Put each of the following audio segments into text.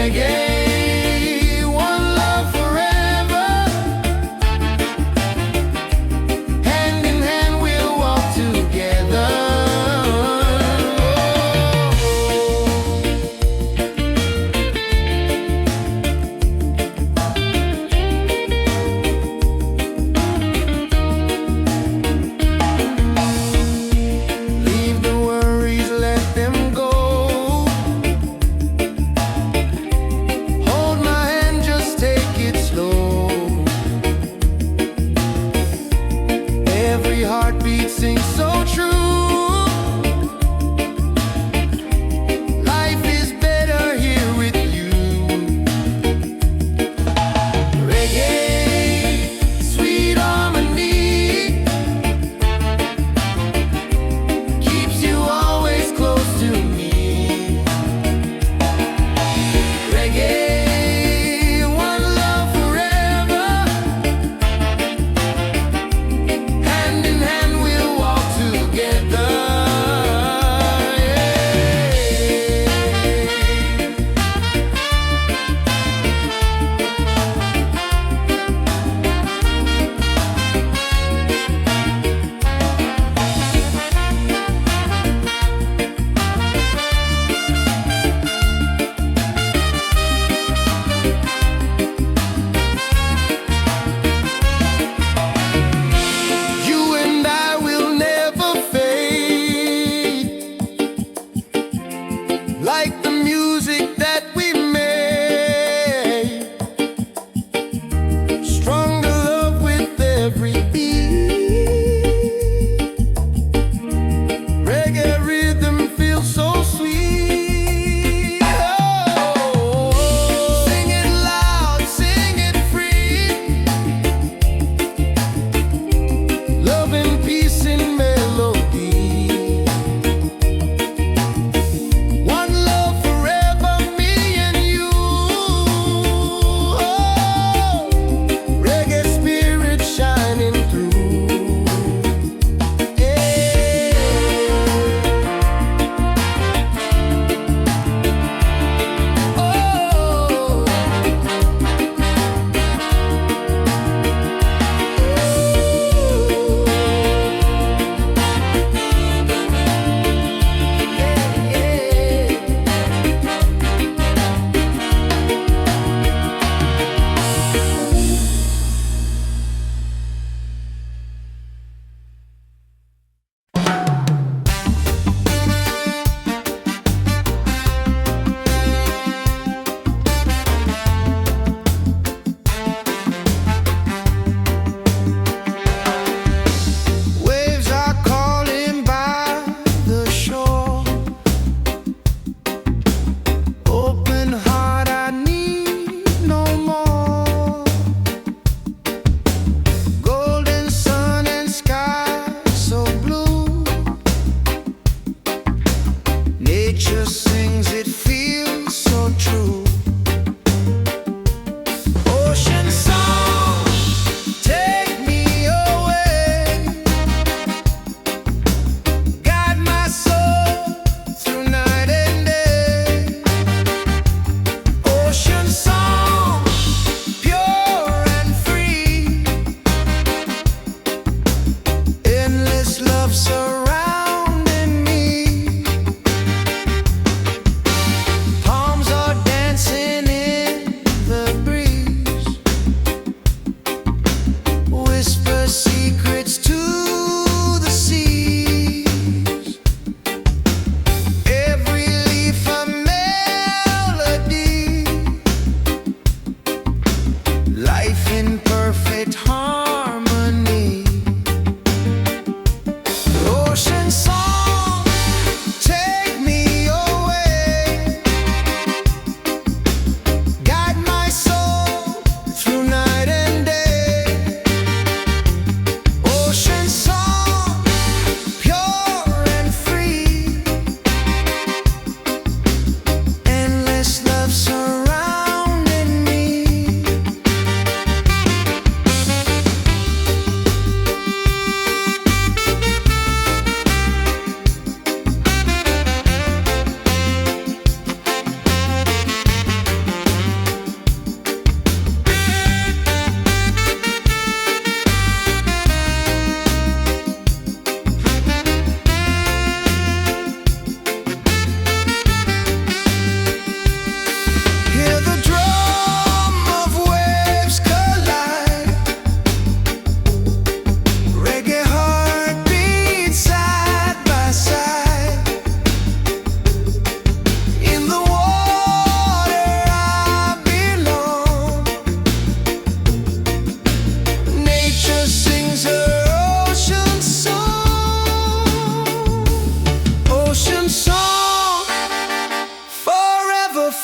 reggae, one love forever. Hand in hand we'll walk together. Leave the worries, let them go.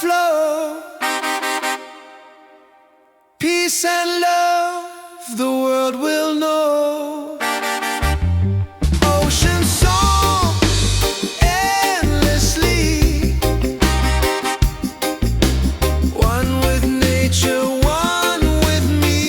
flow. Peace and love, the world will know. Ocean song, endlessly. One with nature, one with me.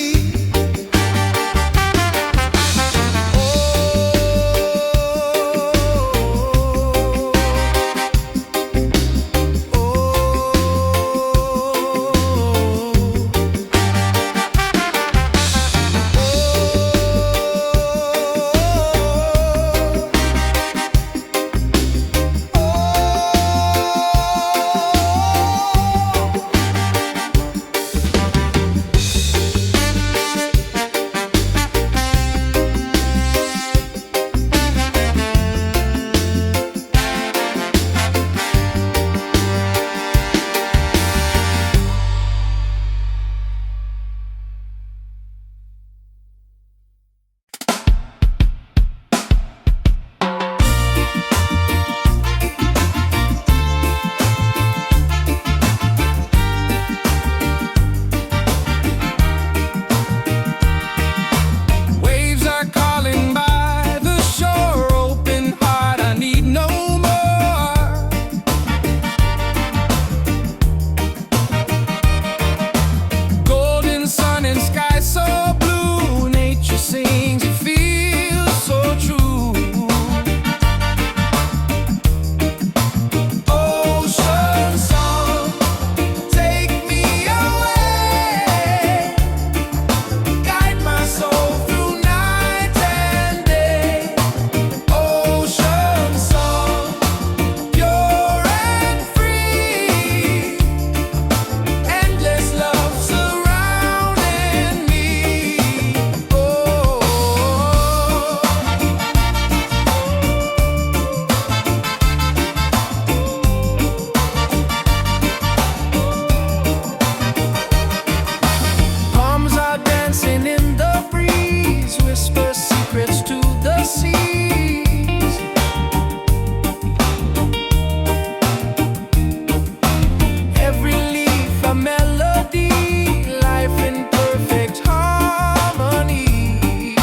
Waves are calling by the shore, open heart, I need no more. Golden sun and sky so blue, nature sings, it feels so true. Ocean song, take me away, guide my soul through night and day. Ocean song, pure and free, endless love surrounding me. Oh, palms are dancing in the breeze, whisper secrets to the seas. Every leaf a melody, life in perfect harmony.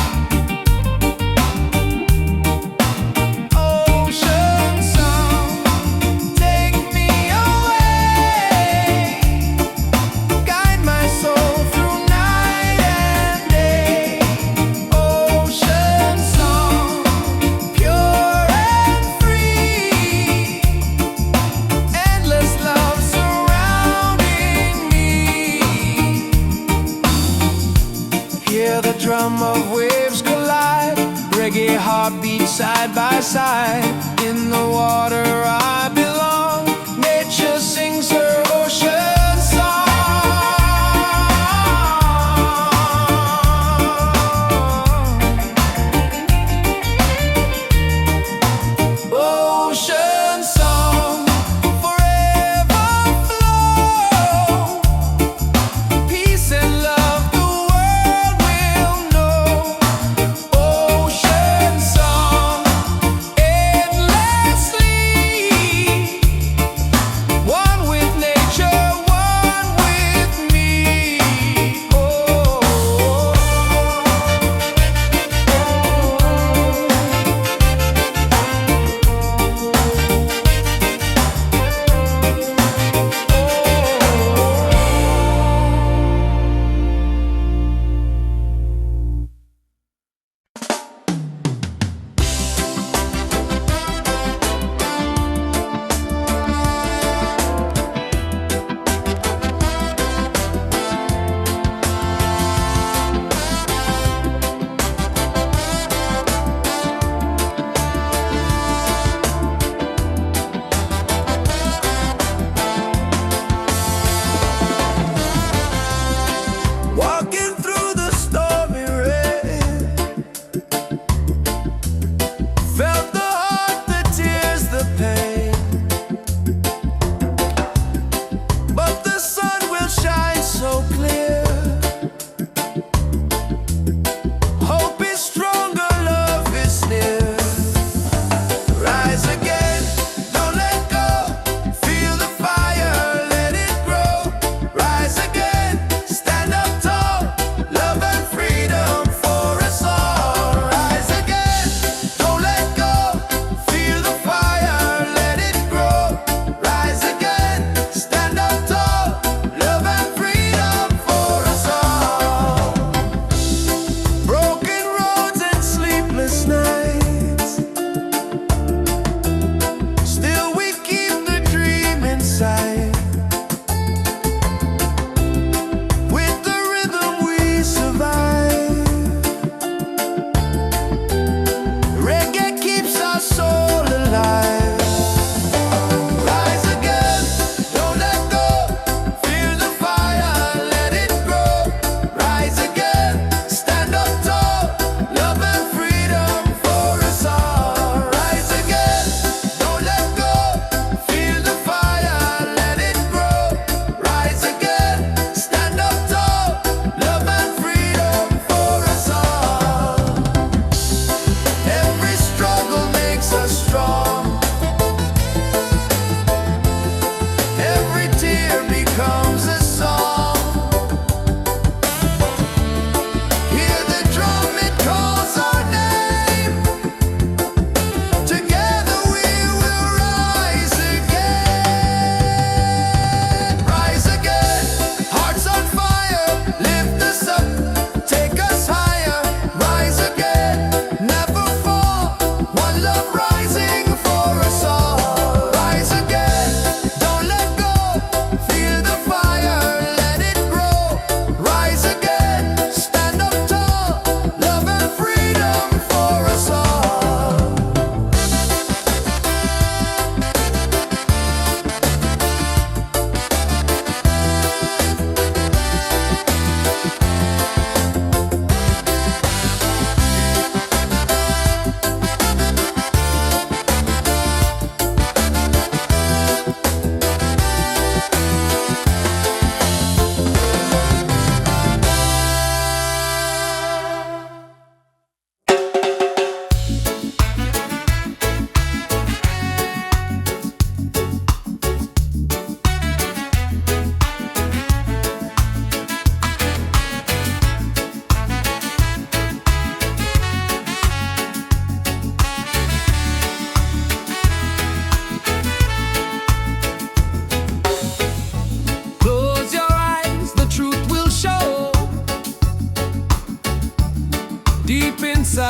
Ocean song, take me away, guide my soul through night and day. Ocean song, pure and free, endless love surrounding me. Hear the drum of waves collide, reggae heartbeat side by side. In the water I belong, nature sings her ocean song. Ocean song, forever flow. Peace and love, the world will know. Ocean song, endless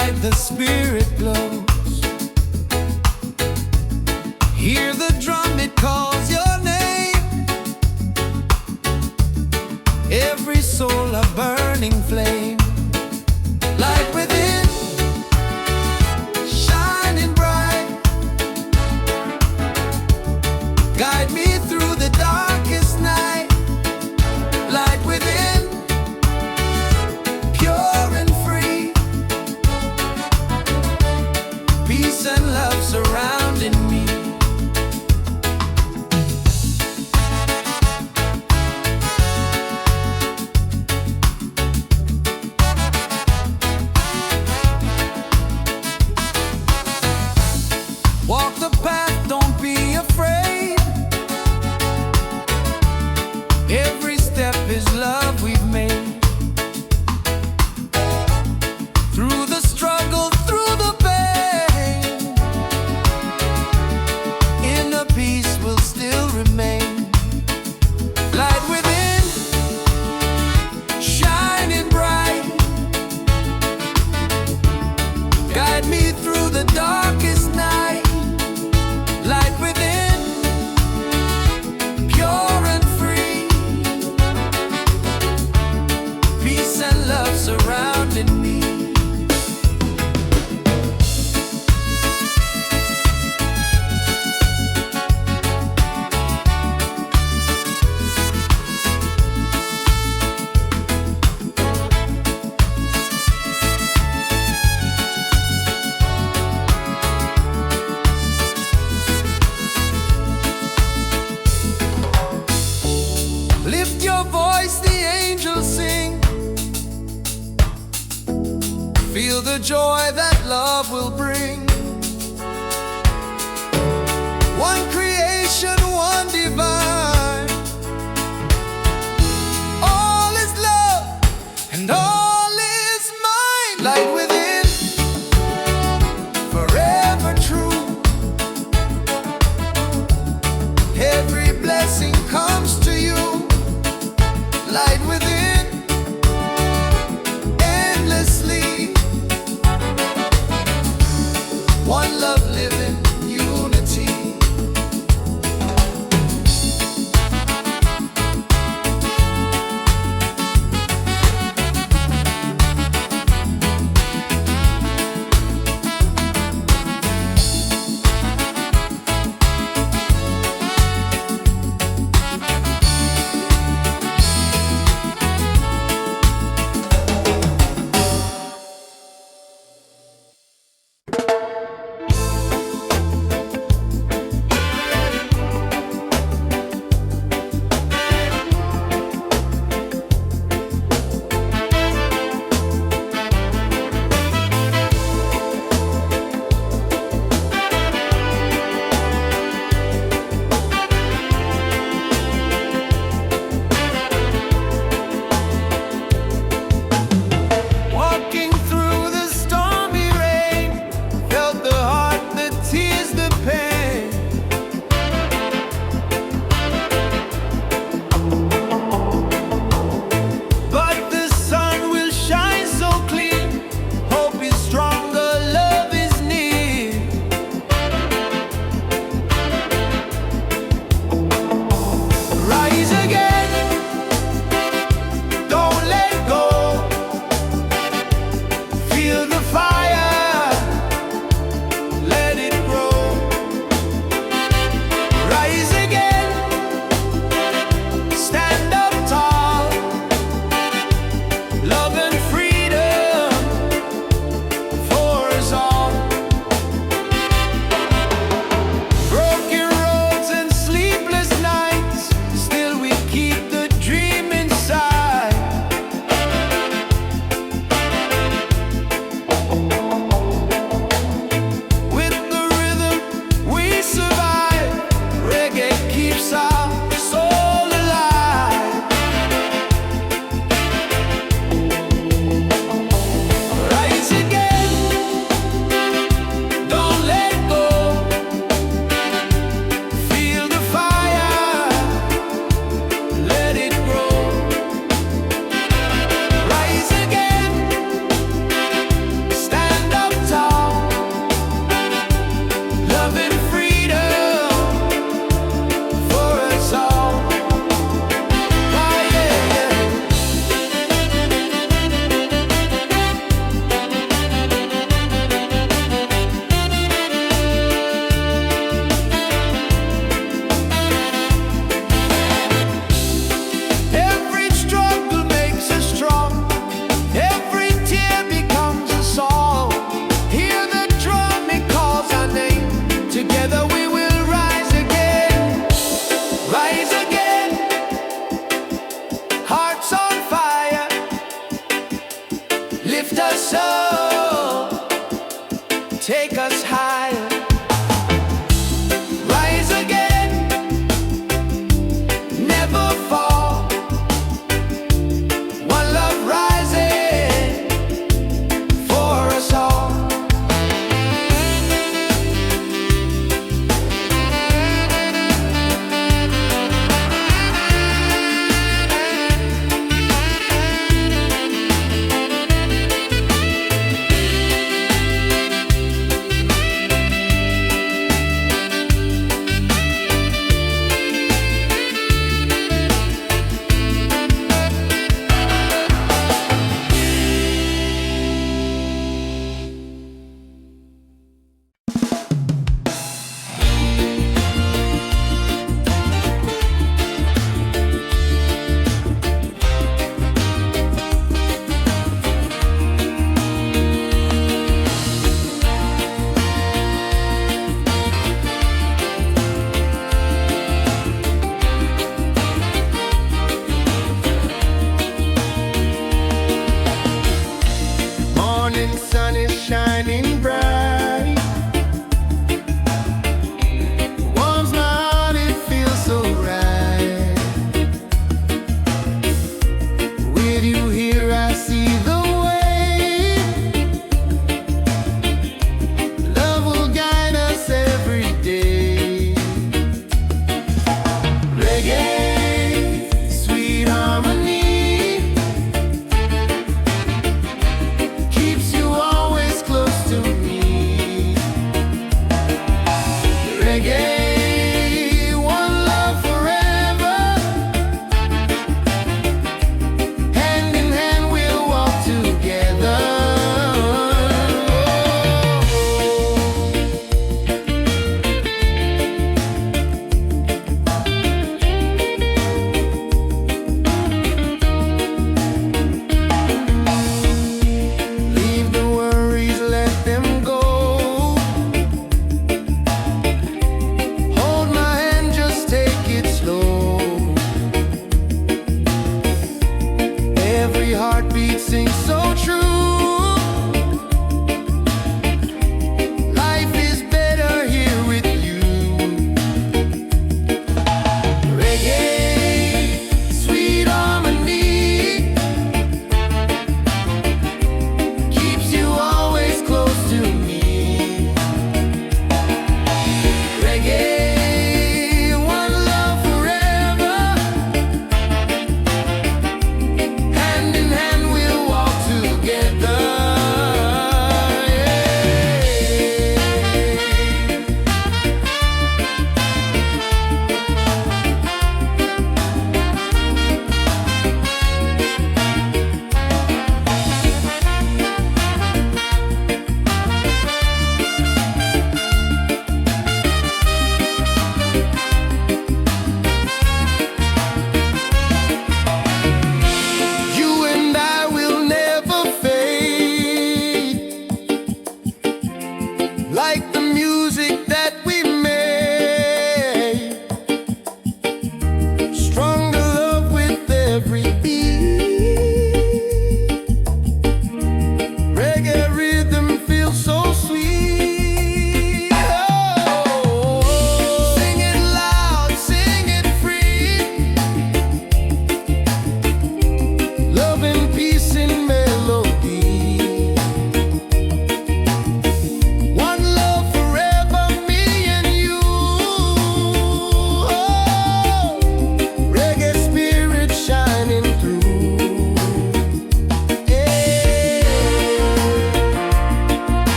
inside the spirit glows. Hear the drum, it calls your name. Every soul a burning flame. Light within, shining bright. Guide me through the darkest night. Light within, pure and free. Peace and love surrounding me. Walk the path, don't be afraid. Every step is love we've made. Through the struggle, through the pain, inner peace will still remain. Light within, shining bright. Guide me through the darkest night. Light within, pure and free. Peace and love surrounding me. Lift your voice, the angels sing. Feel the joy that love will bring. One creation, one divine. All is love and all is mine. Light within, forever true. Every blessing comes to you. Light within, endlessly.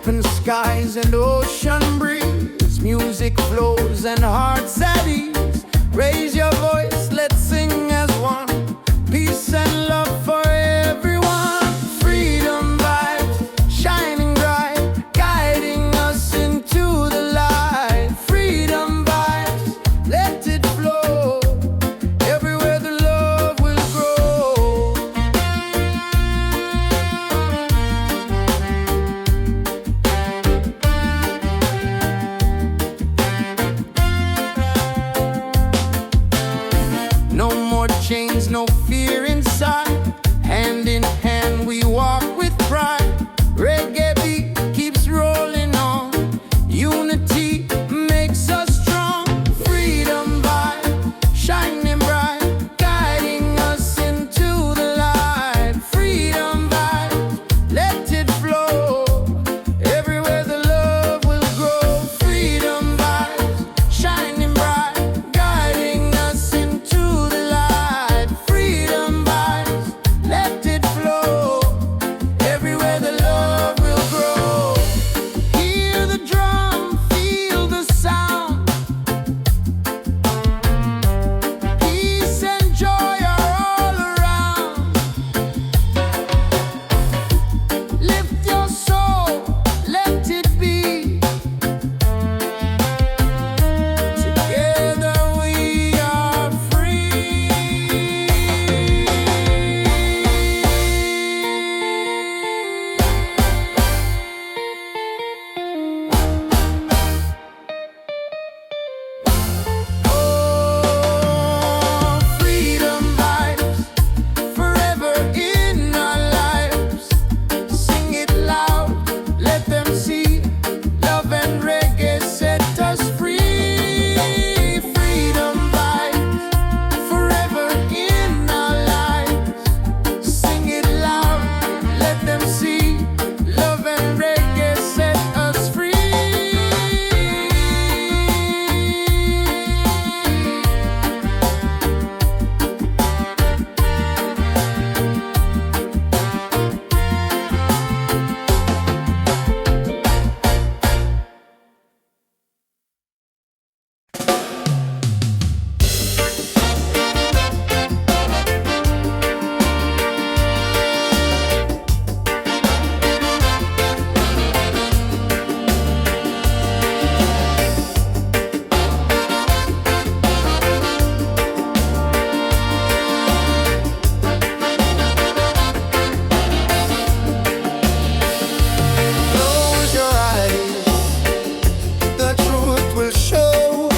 open skies and ocean breeze. Music flows and hearts at ease. Raise your voice, let's sing as one. Peace and love for everyone. Freedom vibes, shining bright, guiding us into the light. Freedom vibes, let it flow. Everywhere the love will grow. No more chains, no fear inside. Hand in hand we walk with pride. Reggae beat keeps rolling on. Unity makes us strong. Freedom vibe, shining bright, guiding us into the light. Freedom vibe, let it flow. Everywhere the love will grow. Freedom vibes, shining bright, guiding us into the light. Freedom vibes, let it flow. Everywhere the love will grow. Hear the drum, feel the sound. Peace and joy are all around. Lift your soul, let it be. Together we are free. Oh, freedom vibes, forever in our lives. Sing it loud, let them see. Love and reggae set us free. Freedom vibes, forever in our lives. Sing it loud, let them see. Love and reggae set us free. Close your eyes, the truth will show.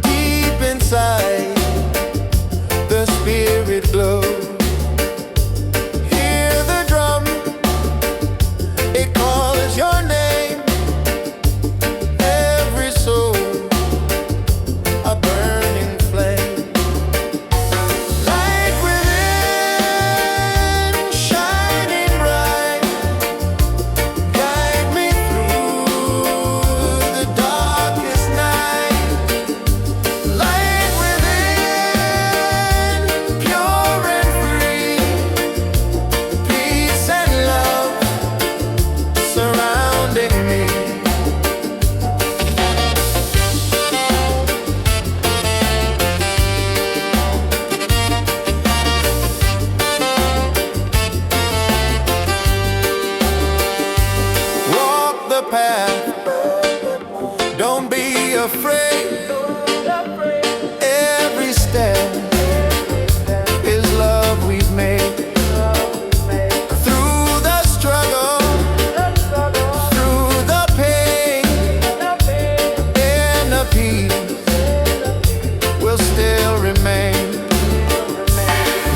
Deep inside, the spirit glows. Hear the drum, it calls your name. Every soul, a burning flame. Light within, shining bright. Guide me through the darkest night. Light within, pure and free. Peace and love surrounding me. Walk the path, don't be afraid. Every step is love we've made. Through the struggle, through the pain, inner peace will still remain.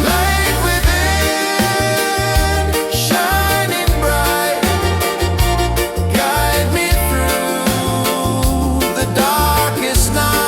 Light within, shining bright. Guide me through the darkest night.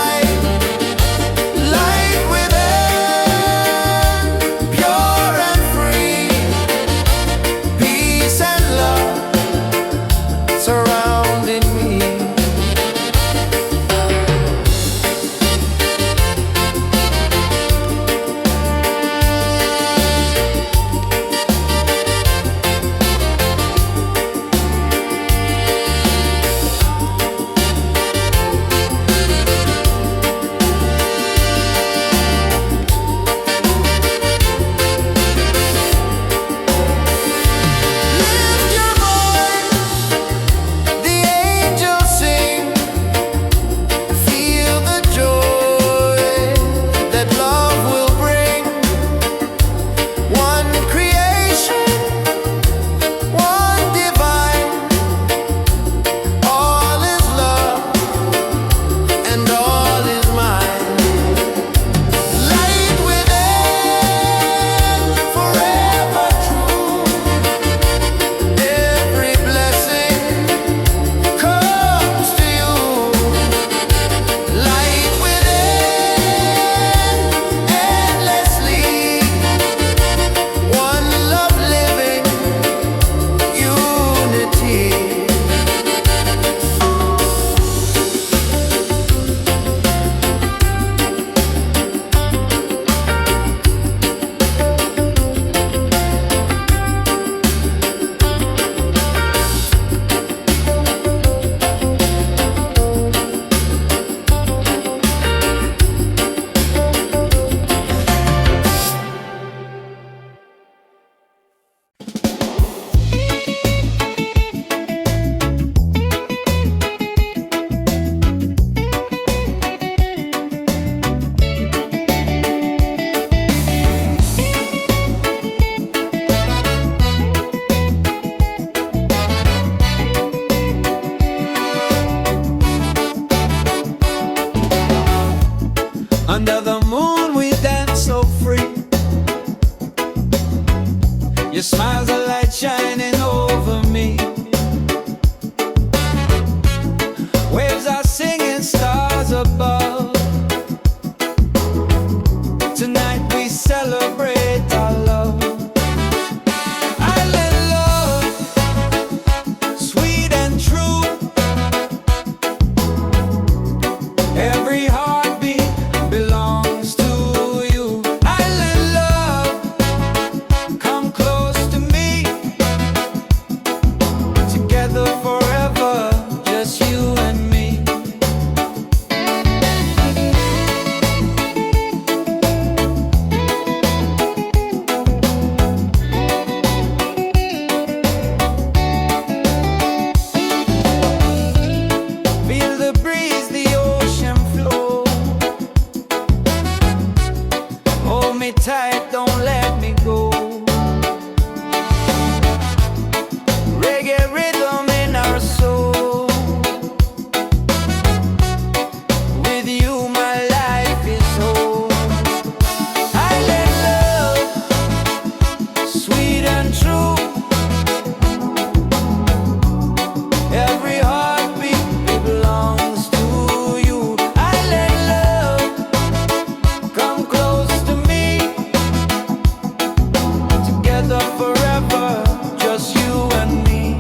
reggae rhythm in our soul. With you my life is whole. Island love, sweet and true. Every heartbeat belongs to you. Island love, come close to me. Together forever, just you and me.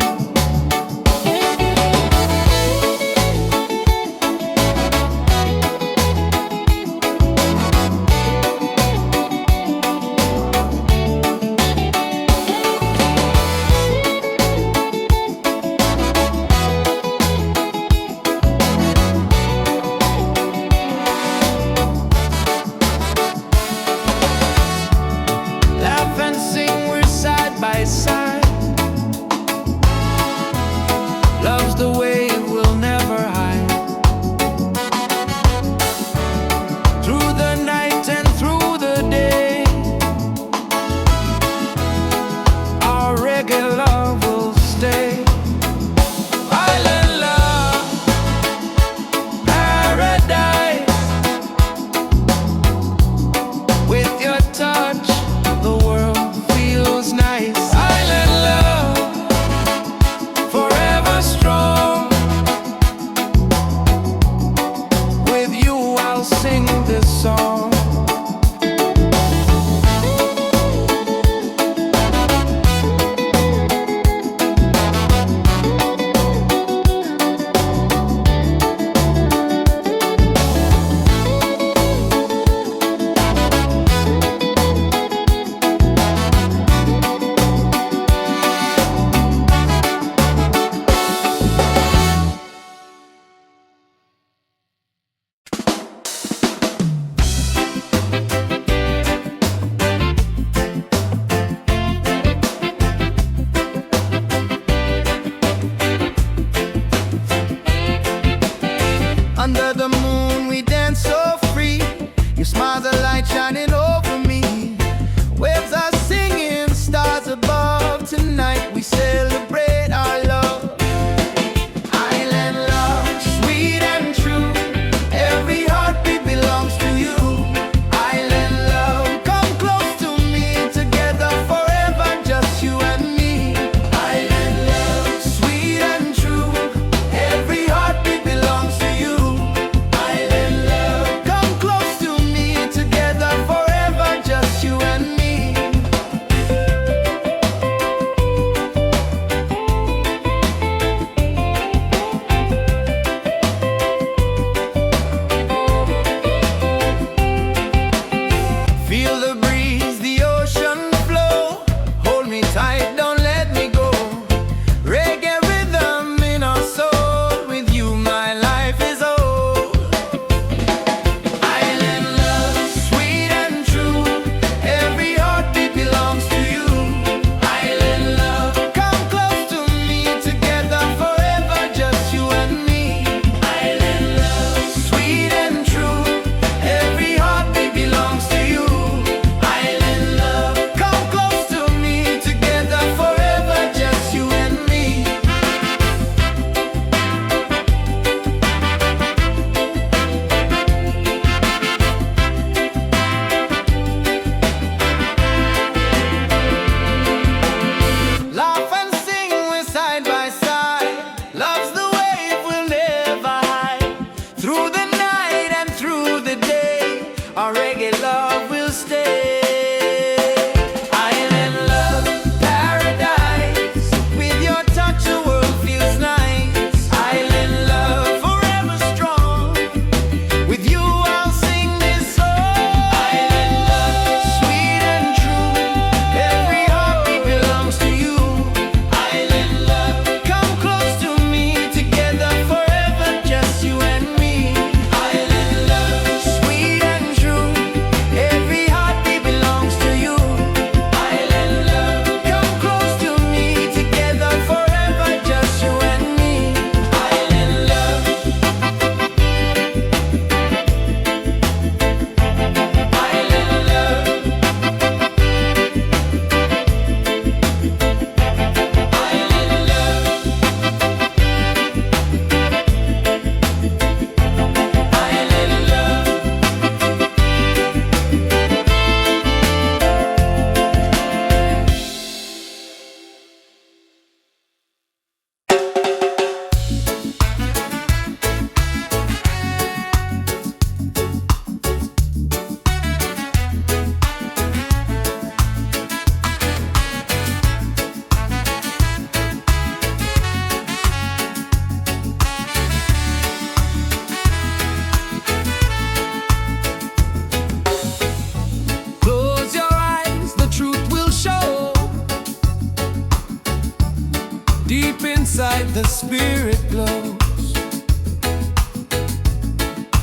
Deep inside the spirit glows.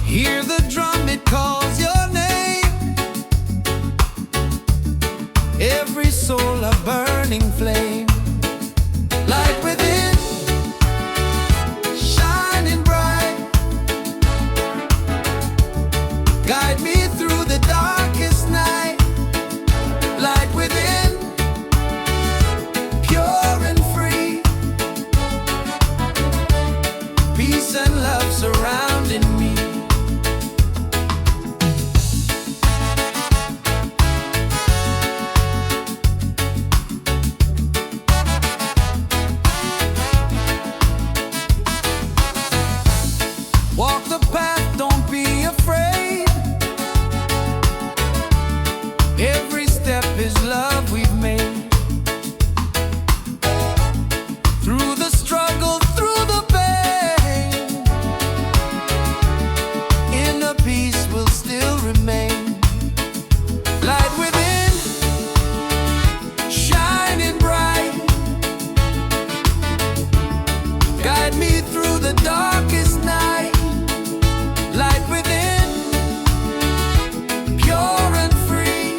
Hear the drum, it calls your name. Every soul a burning flame. Light within, shining bright. Guide me through the darkest night. Light within, pure and free. Peace and love surrounding me. Walk the path, don't be afraid. Every step is love we've made. Through the struggle, through the pain, inner peace will still remain. Light within, shining bright. Guide me through the darkest night. Light within, pure and free.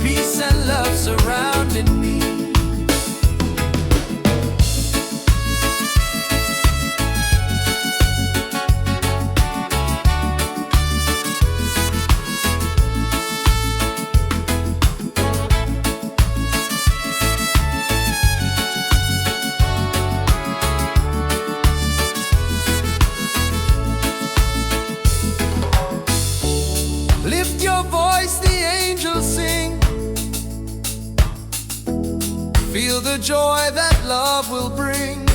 Peace and love surrounding me. Lift your voice, the angels sing. Feel the joy that love will bring.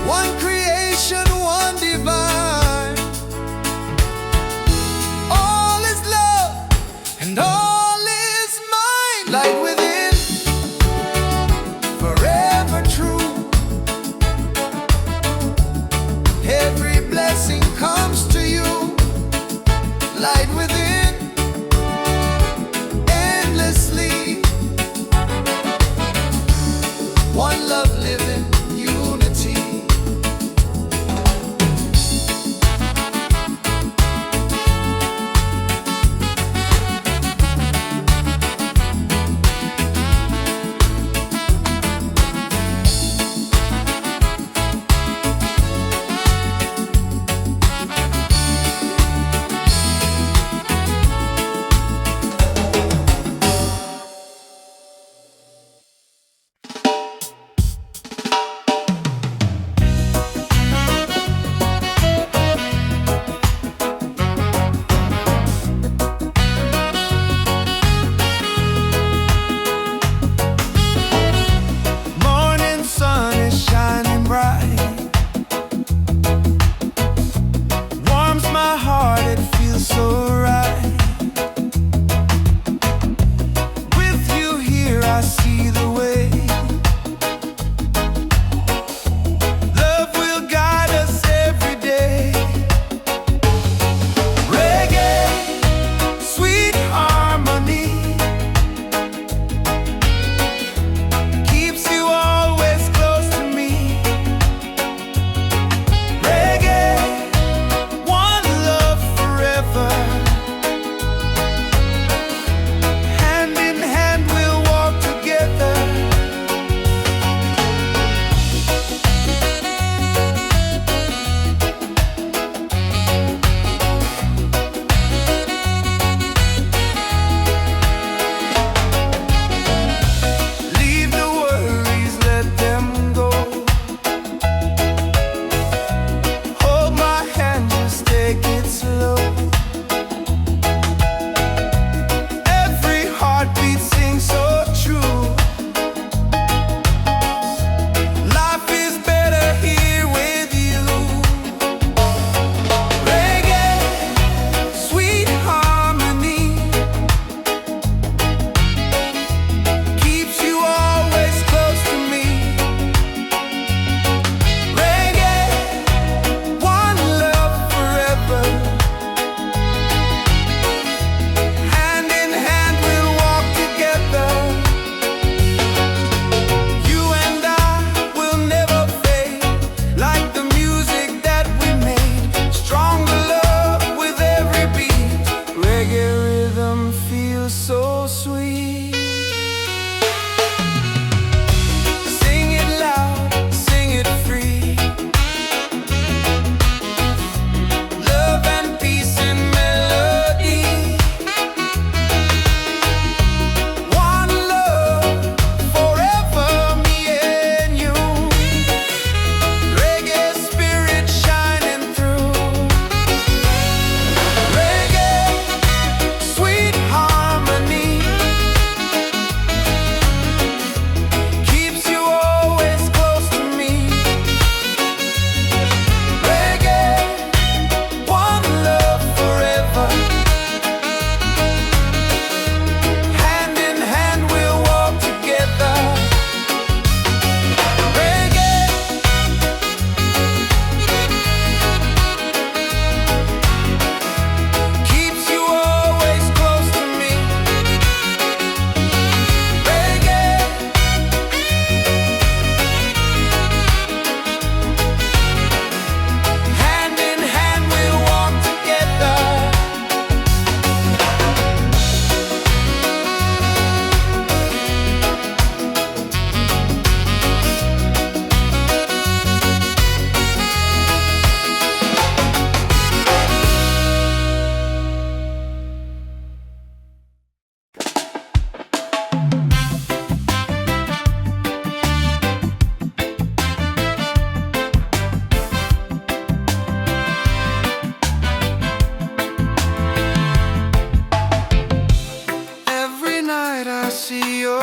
One creation, one divine. All is love and all is mine. Light within, forever true. Every blessing comes to you. Light within, endlessly. One love living, unity.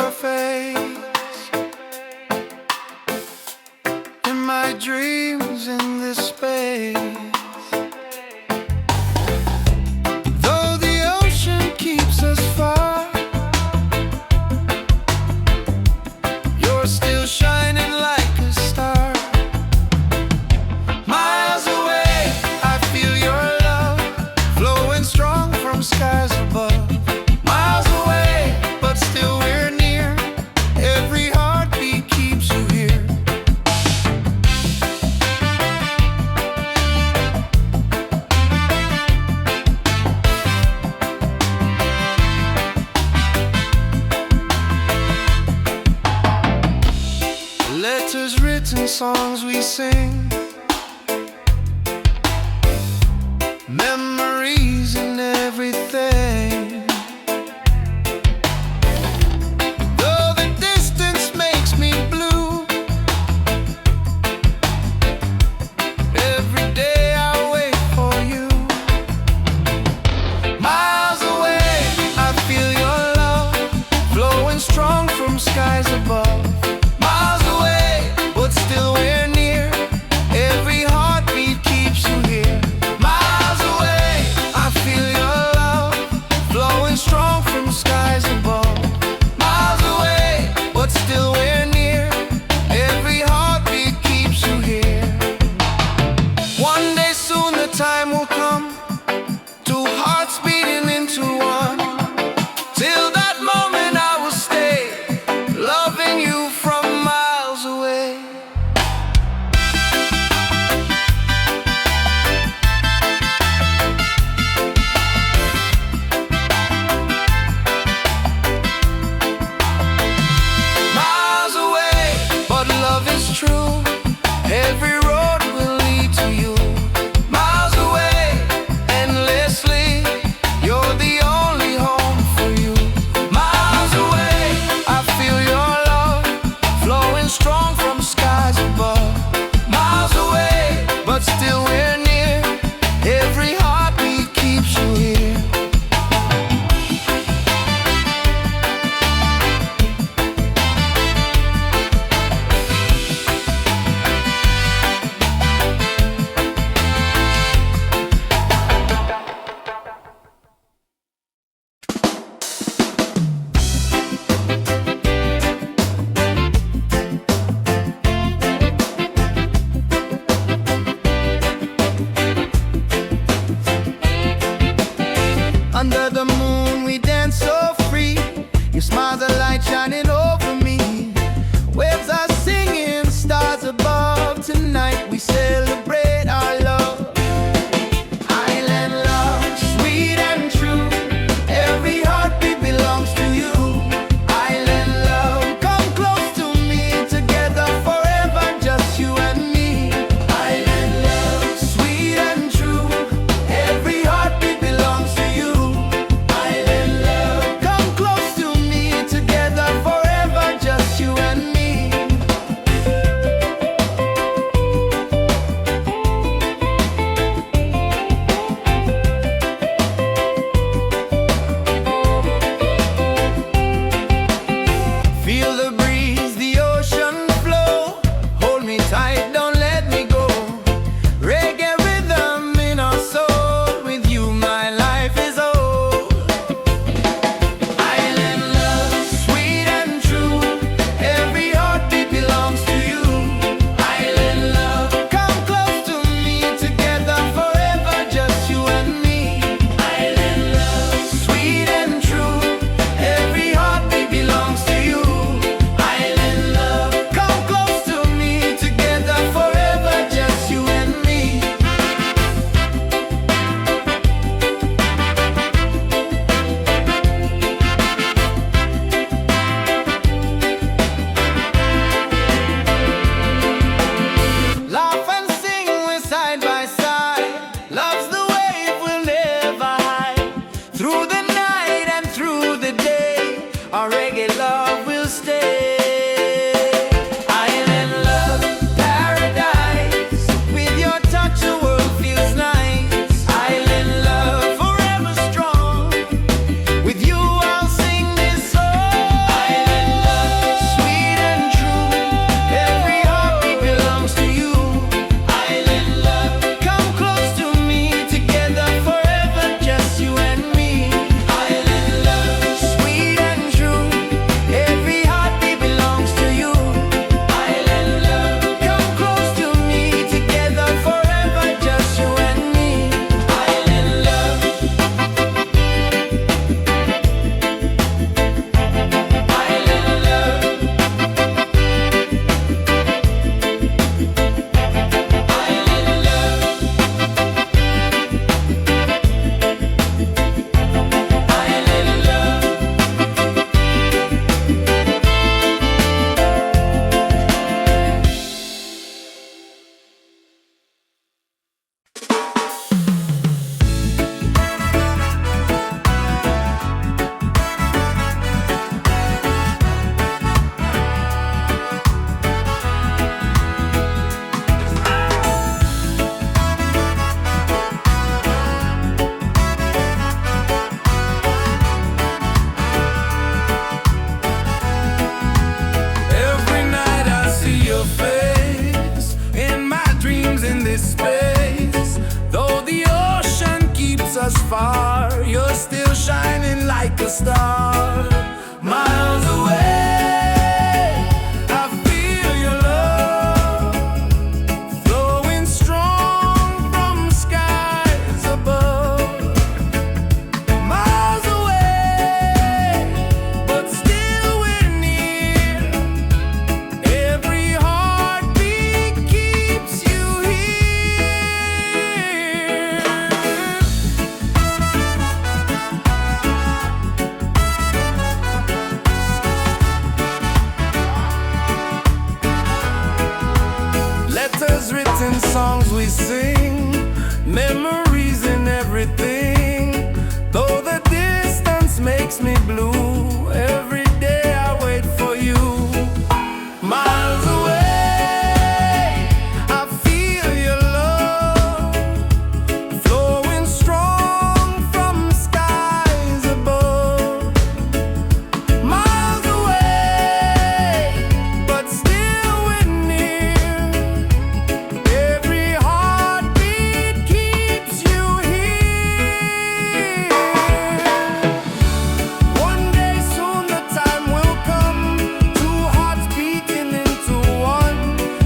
your face in my dreams in this space. Though the ocean keeps us far, you're still shining like a star. Miles away, I feel your love flowing strong from skies above. Miles away, but still we're near. Every heartbeat keeps you here. Letters written, songs we sing, memories and everything. Though the distance makes me blue, every day I wait for you. Miles away, I feel your love flowing strong from skies above. Miles away, but still we're near. Every heartbeat keeps you here. Miles away, I feel your love flowing strong from skies above. Miles away, but still we're near. Every heartbeat keeps you here. One day soon the time will come, two hearts beating into one. Till that moment I will stay, loving you far, you're still shining like a star. Miles away, I feel your love flowing strong from skies above. Miles away, but still we're near. Every heartbeat keeps you here. Letters written, songs we sing, memories in everything. Though the distance makes me blue, every day I wait for you. Miles away, I feel your love flowing strong from skies above. Miles away, but still we're near. Every heartbeat keeps you here. One day soon the time will come, two hearts beating into one.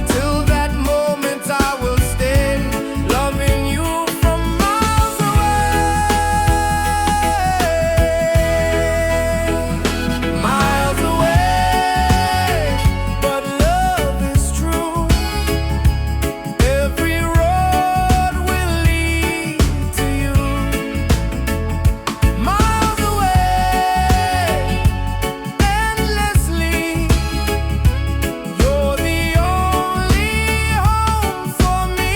Till that moment I will stay, loving you from miles away. Miles away, but love is true. Every road will lead to you. Miles away, endlessly. You're the only home for me.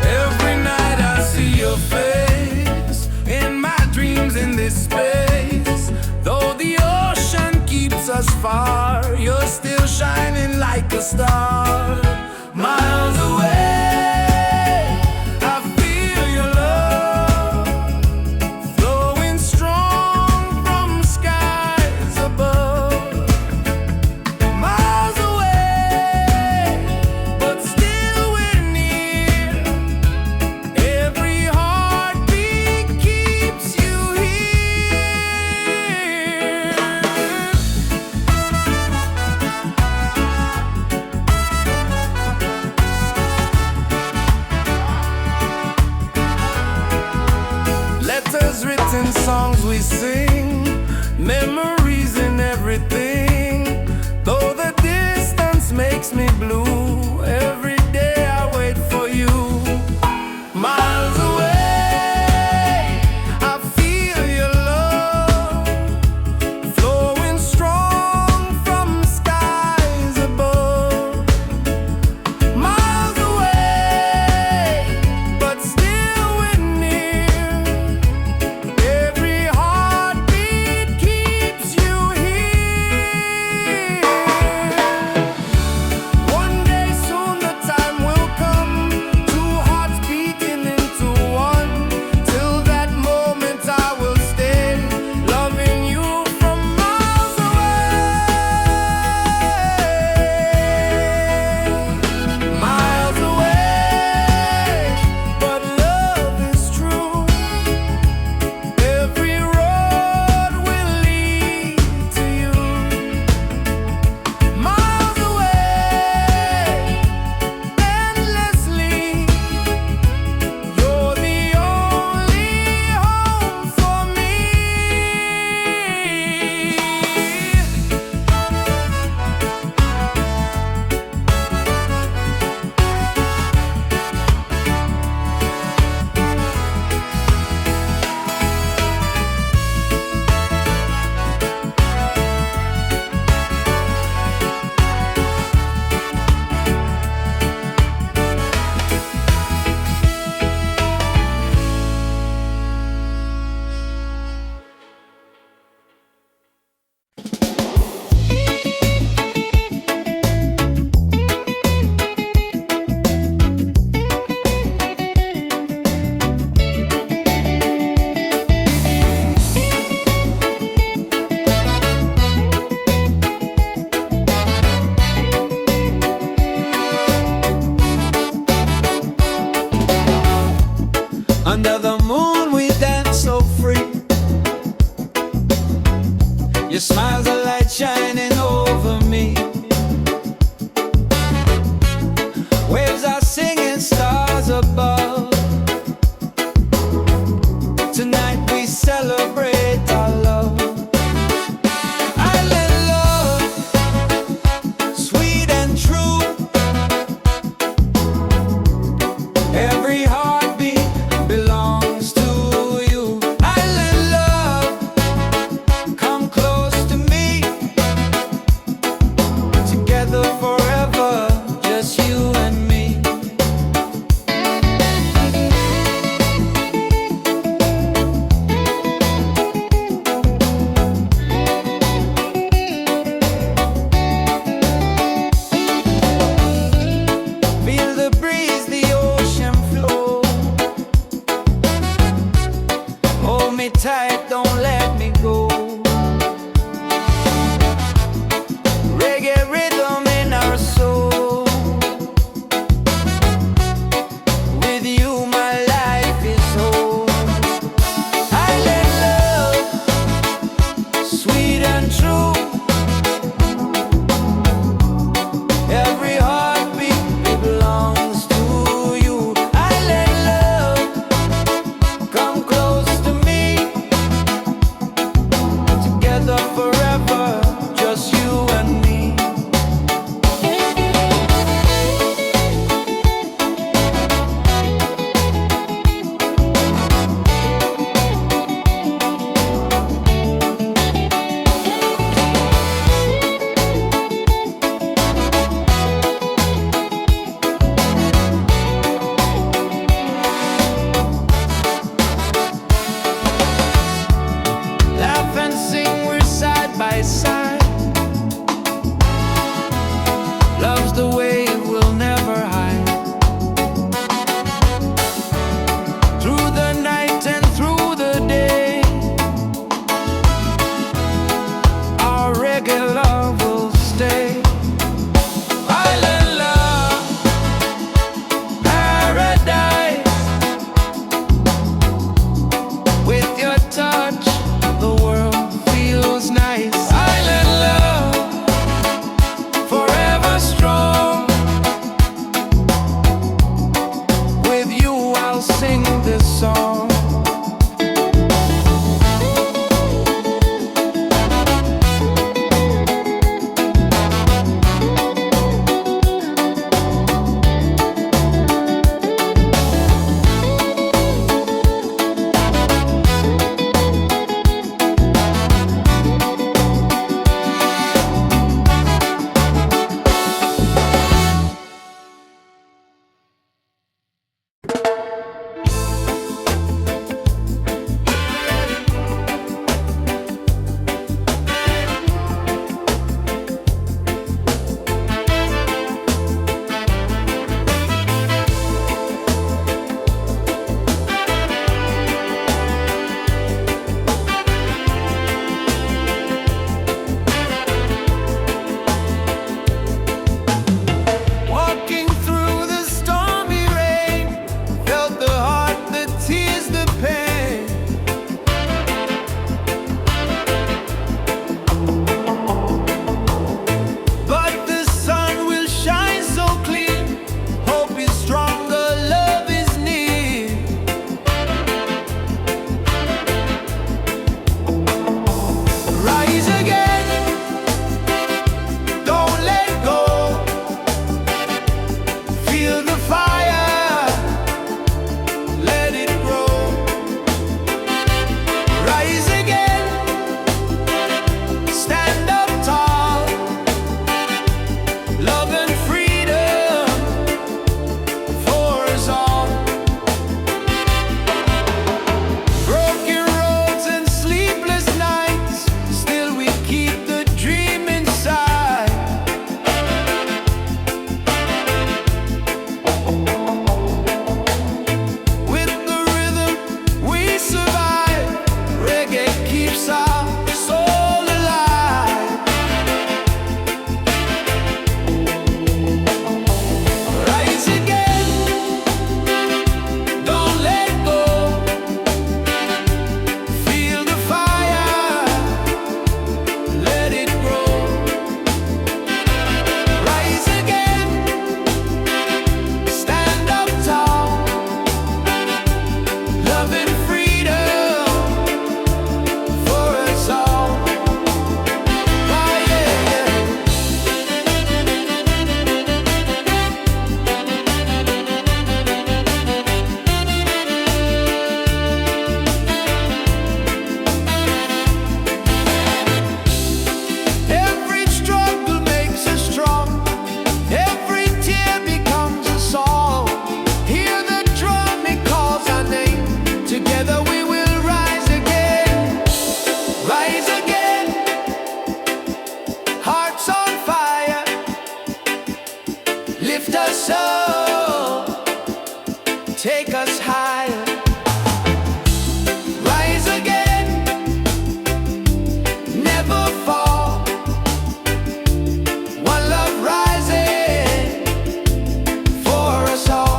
Every night I see your face in my dreams in this space. Though the ocean keeps us far, you're still shining like a star. Miles away, I feel your love flowing strong from skies above. Miles away, but still we're near. Every heartbeat keeps you here. Letters written, songs we sing, memories in everything. Though the distance makes me blue, every day I wait for you. Miles away, I feel your love flowing strong from skies above. Miles away, but still we're near. Every heartbeat keeps you here. One take us higher. Rise again, never fall. One love rising for us all.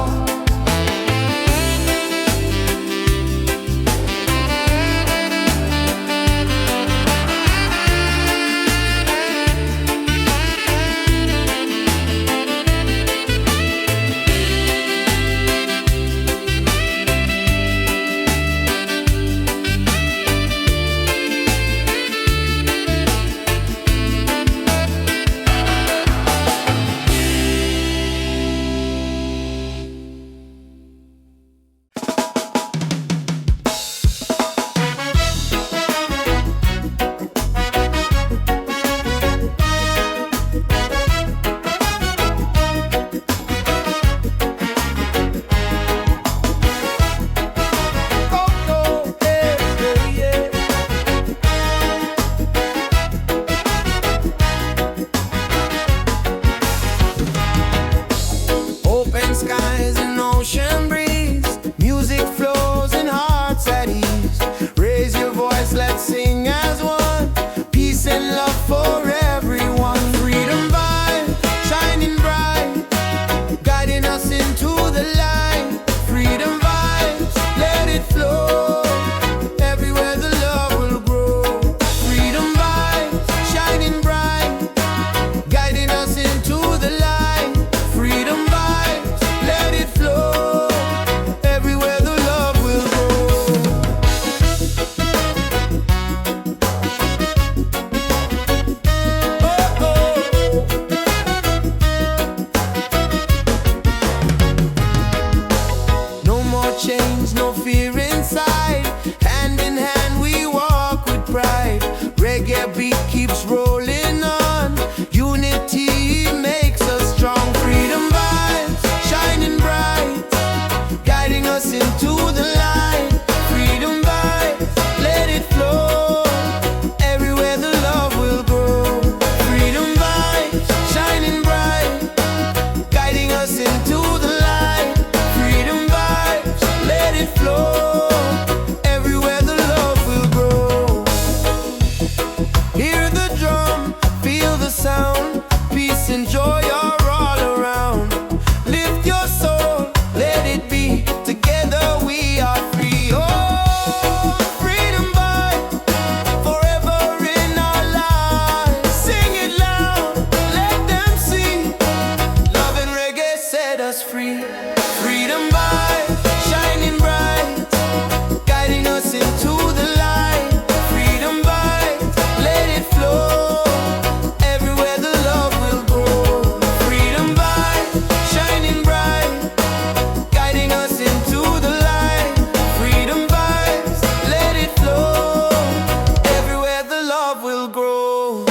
Skies and ocean breeze, music flows and hearts at ease. Raise your voice, let's sing as one. Peace and love for everyone. Freedom vibe, shining bright, guiding us into the light. Freedom vibes, let it flow. Everywhere the love will grow. Freedom vibes, shining bright, guiding us into the light. Freedom vibes, let it flow. Everywhere the love will grow. Oh, oh. No more chains, no fear inside. Hand in hand we walk with pride. Reggae beat keeps rolling on. Unity makes us strong. Freedom vibes, shining bright, guiding us into the light. Freedom vibes, let it flow. Everywhere the love will grow. Freedom vibes, shining bright, guiding us into the light. Freedom vibes, let it flow. Everywhere the love will grow. Hear the drum, feel the sound. Peace and joy are all around. Lift your soul, let it be. Together we are free. Oh, freedom vibe, forever in our lives. Sing it loud, let them see. Love and reggae set us free. Freedom vibe, shining bright, guiding us into the light. Freedom vibe, let it flow. Everywhere the love will grow. Freedom vibe, shining bright, guiding us into the light. Freedom vibes, let it flow. Everywhere the love will grow.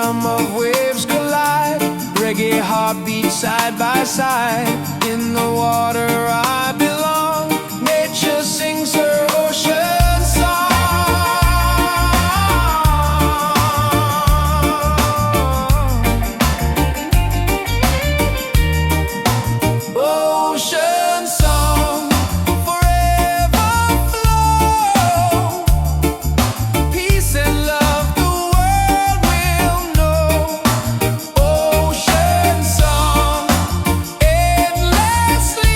drum of waves collide. Reggae heartbeat side by side. In the water I belong. Nature sings her ocean song. Ocean song, forever flow. Peace and love the world will know. Ocean song, endlessly.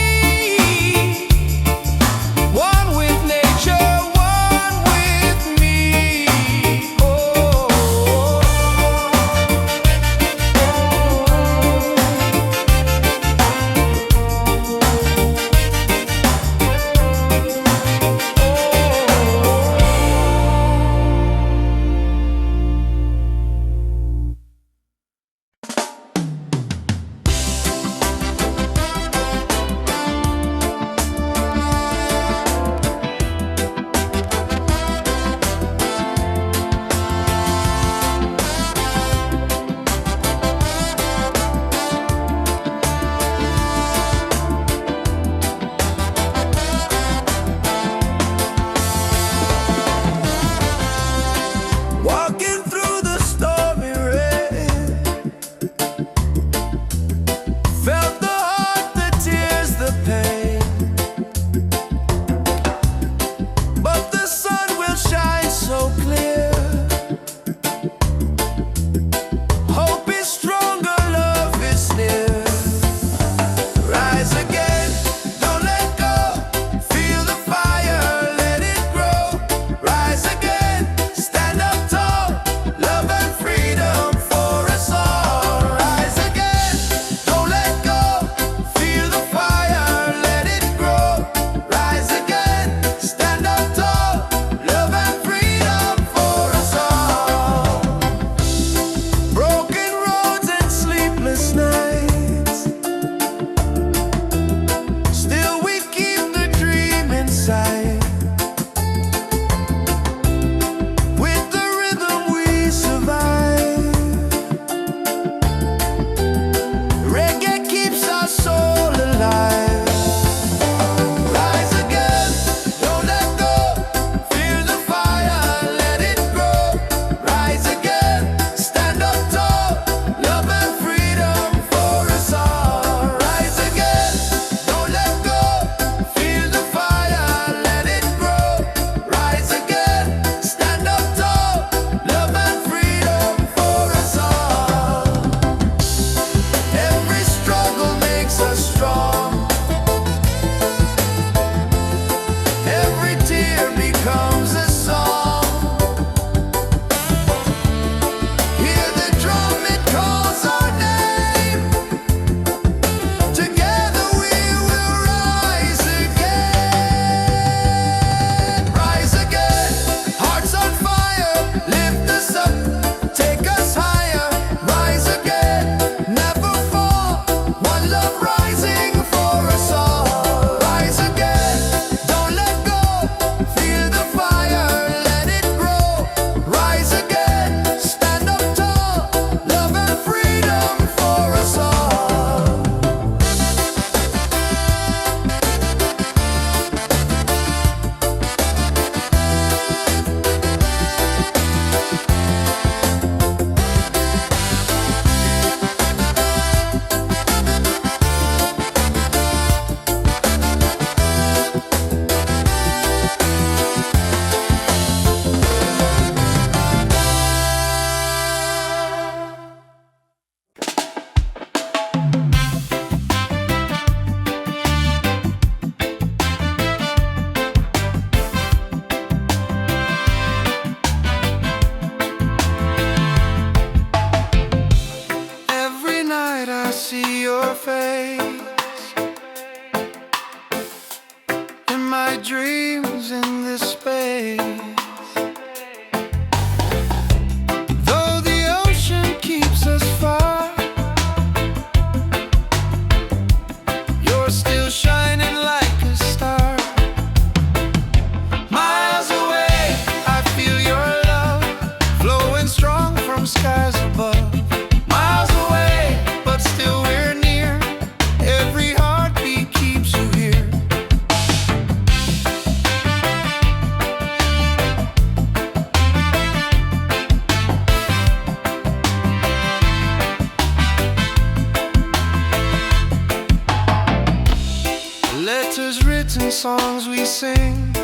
answers, written songs we sing,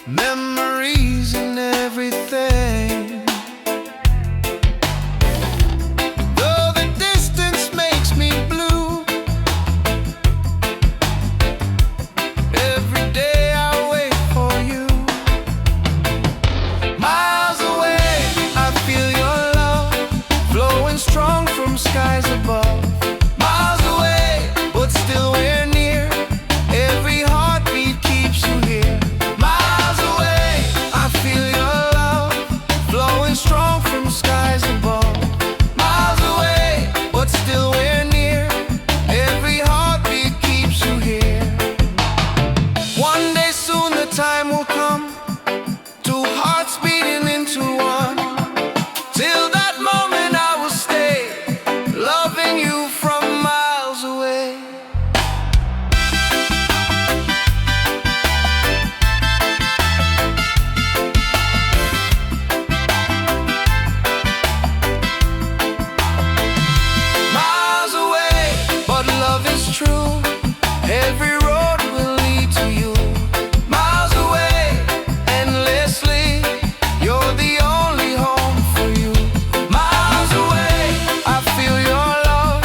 memories and everything. Though the distance makes me blue, every day I wait for you. Miles away, I feel your love flowing strong from skies above. Miles away, but still we're near. Every heartbeat keeps you here. Miles away, I feel your love flowing strong from skies above. Miles away, but still we're near. Every heartbeat keeps you here. One day soon the time will come, two hearts beating into one. Till that moment I will stay, loving you from miles away. Miles away, but love is true. Every road will lead to you. Miles away, endlessly, you're the only home for you. Miles away, I feel your love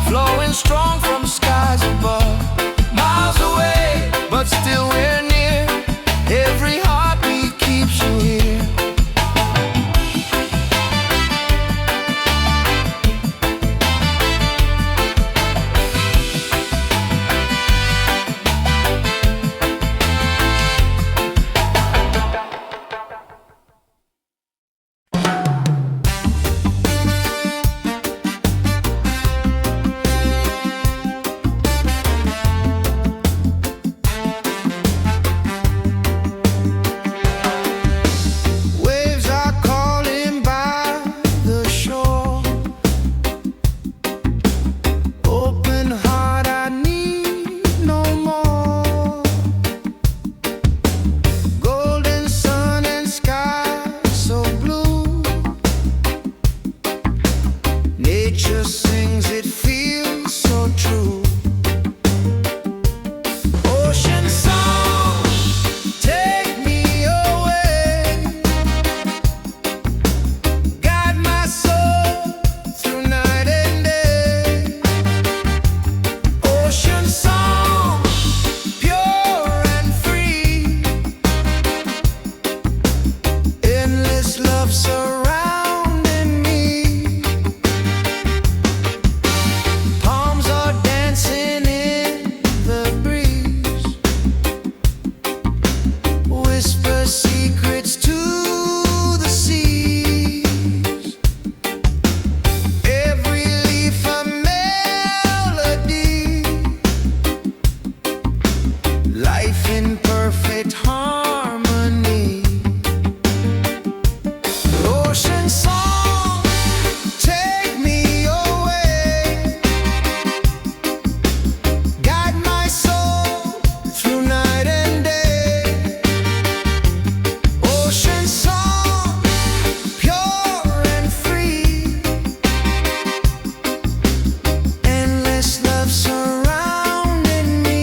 flowing strong from skies above. Miles away, but still we're near. Every heartbeat keeps you here. Waves are calling by the shore. Open heart, I need no more. Golden sun and sky so blue. Nature sings, it feels so true. Ocean song, take me away. Guide my soul through night and day. Ocean song, pure and free. Endless love surrounding me. Palms are dancing in the breeze. Whisper secrets to the seas. Every leaf a melody. Life in perfect harmony. Ocean song, take me away. Guide my soul through night and day. Ocean song, pure and free. Endless love surrounding me.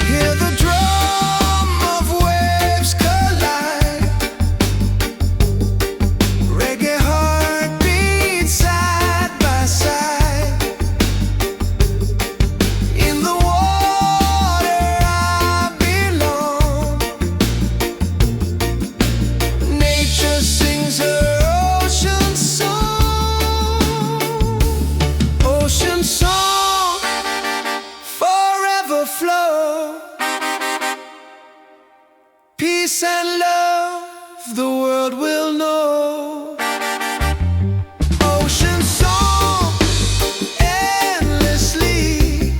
Hear the drum of waves collide. Reggae heartbeat side by side. In the water I belong. Nature sings her ocean song. Ocean song, forever flow. Peace and love, the world will know. Ocean song, endlessly.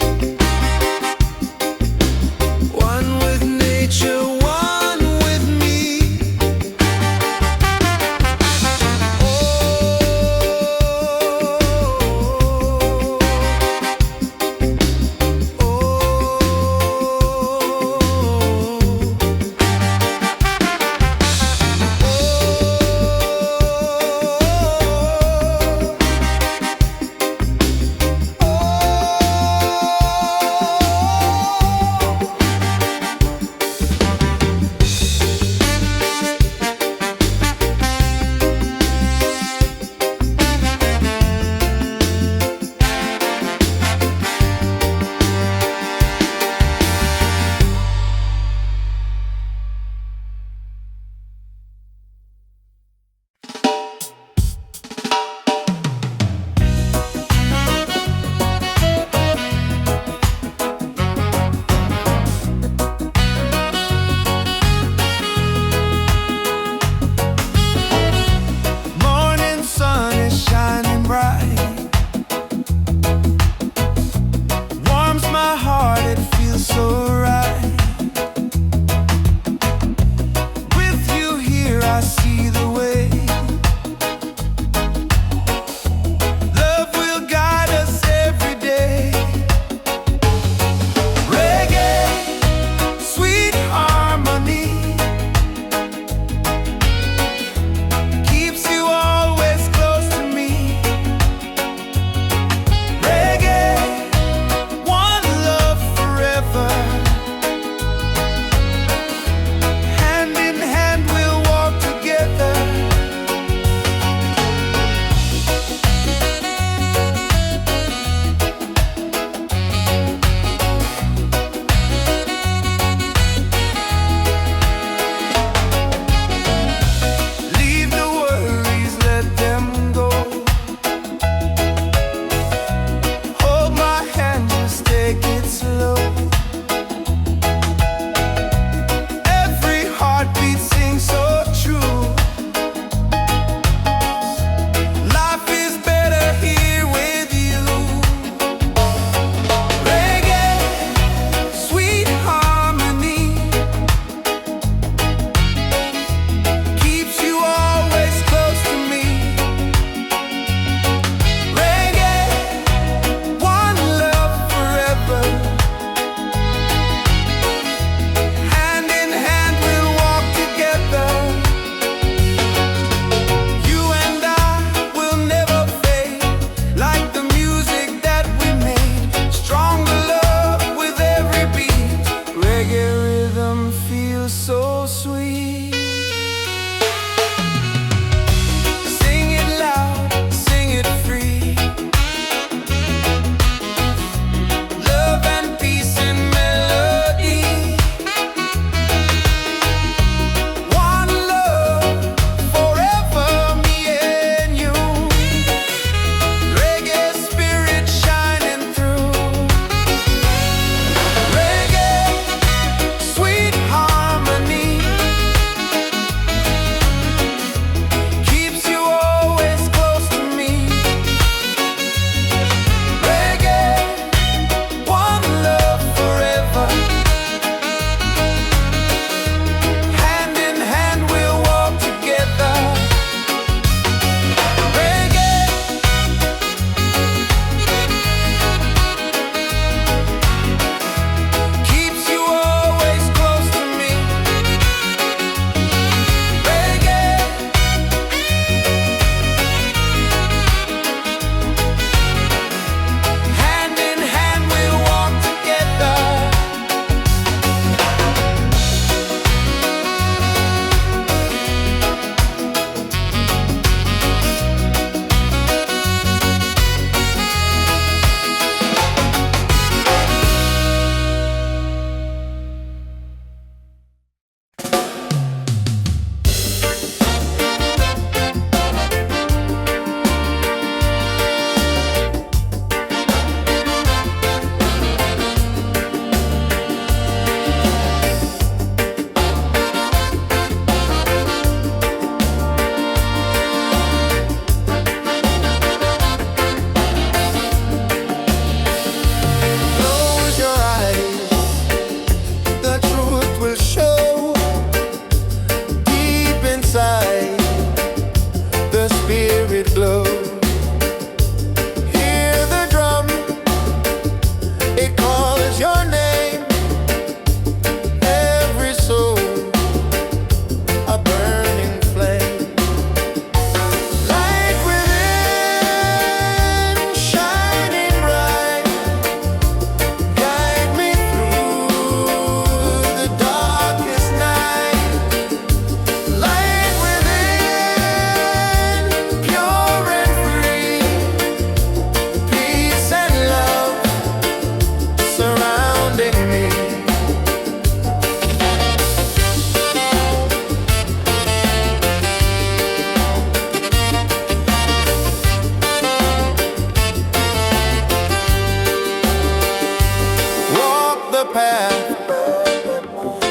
path.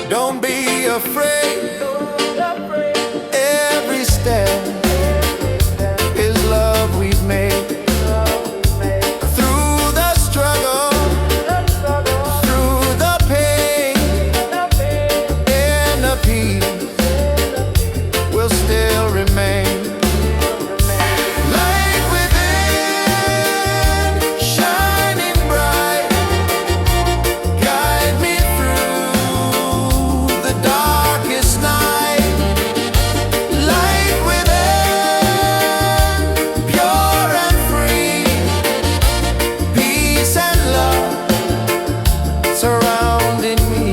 Don't be afraid. Every step is love we've made. Through the struggle, through the pain, and the peace will still remain. Light within, shining bright, guide me through the darkest night. Light within, pure and free, peace and love surrounding me.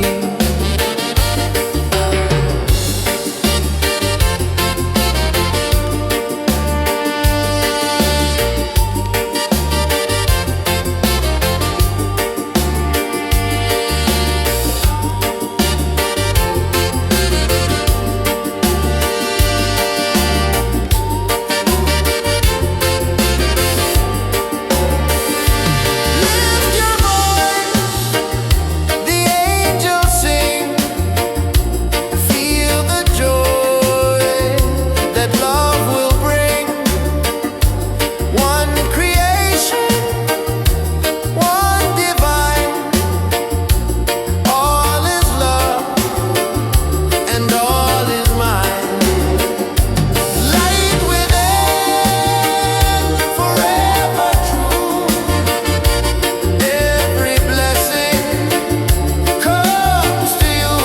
Lift your voice, the angels sing. Feel the joy that love will bring. One creation, one divine. All is love and all is mine. Light within, forever true. Every blessing comes to you.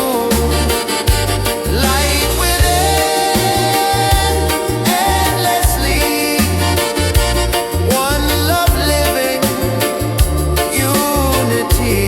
Light within, endlessly. One love living, unity.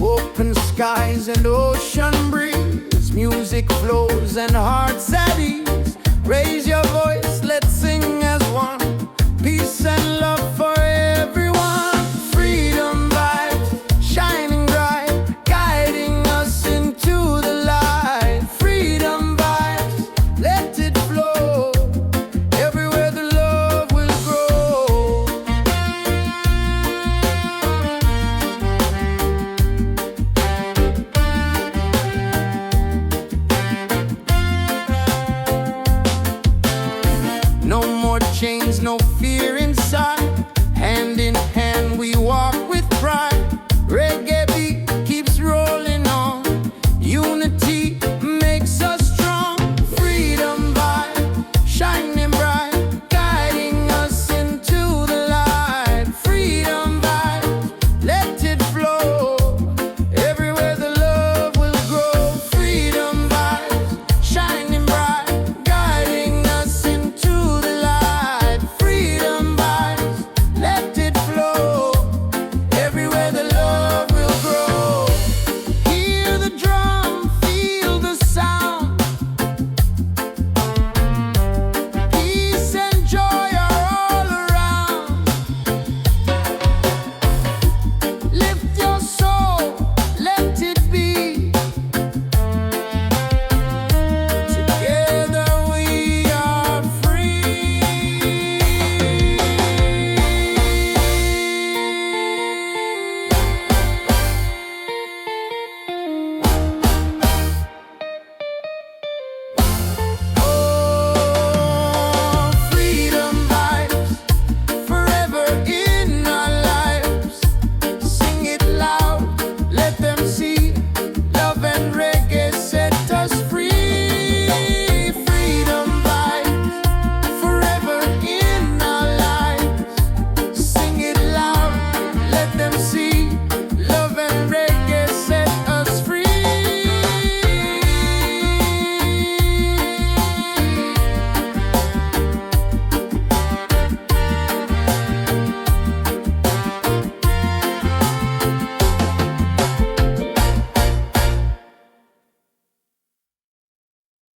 Open skies and ocean breeze, music flows and hearts at ease. Raise your voice, let's sing as one. Peace and love for everyone. Freedom vibes, shining bright, guiding us into the light. Freedom vibes, let it flow. Everywhere the love will grow. No more chains, no fear